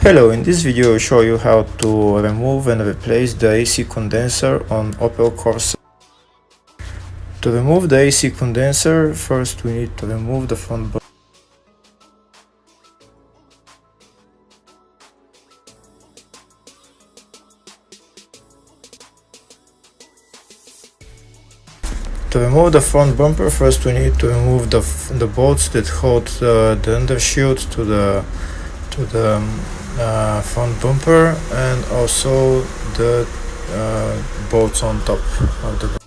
Hello, in this video I'll show you how to remove and replace the AC condenser on Opel Corsa. To remove the AC condenser, first we need to remove the front bumper. To remove the front bumper, first we need to remove the bolts that hold the undershoot to the front bumper, and also the bolts on top of the bumper.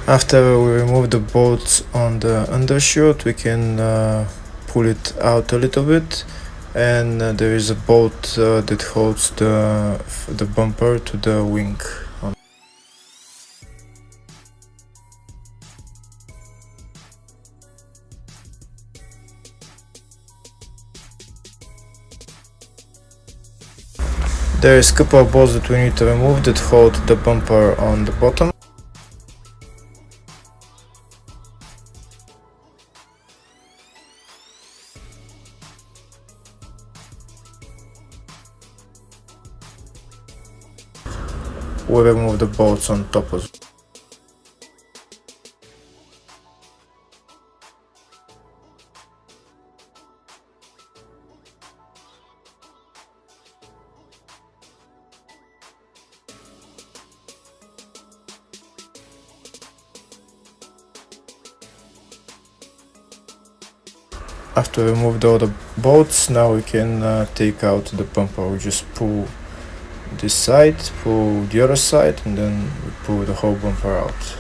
After we remove the bolts on the undershoot, we can pull it out a little bit, and there is a bolt that holds the bumper to the wing. There is a couple of bolts that we need to remove that hold the bumper on the bottom. We remove the bolts on top as well. After we removed all the bolts, now we can take out the bumper. We just pull this side, pull the other side, and then we pull the whole bumper out.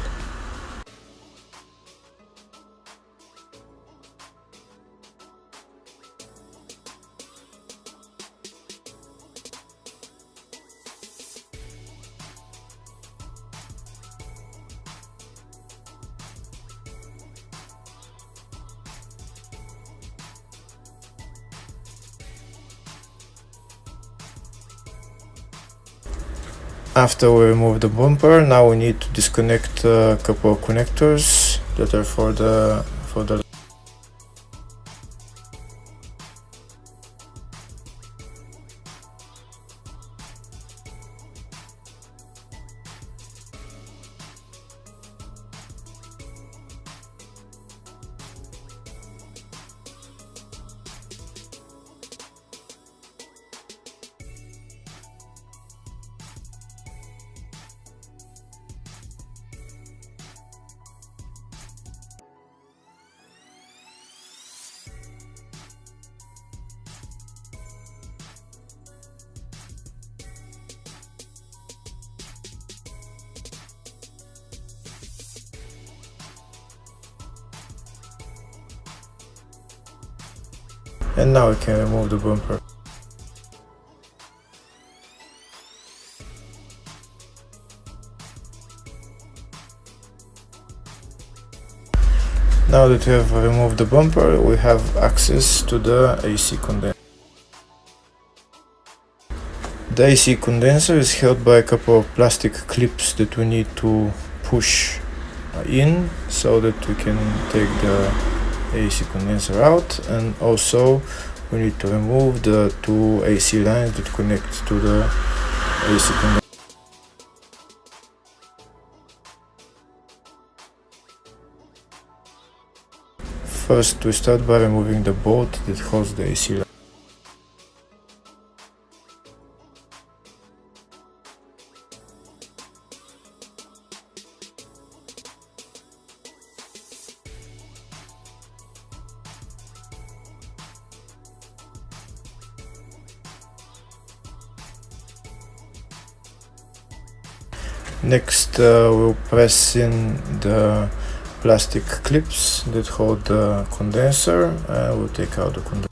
After we remove the bumper, now we need to disconnect a couple of connectors that are for the and now we can remove the bumper. Now that we have removed the bumper, we have access to the AC condenser. The AC condenser is held by a couple of plastic clips that we need to push in so that we can take the AC condenser out, and also we need to remove the two AC lines that connect to the AC condenser. First we start by removing the bolt that holds the AC line. Next we'll press in the plastic clips that hold the condenser, and we'll take out the condenser.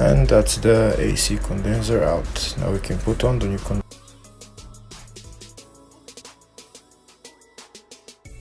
And that's the AC condenser out. Now we can put on the new condenser.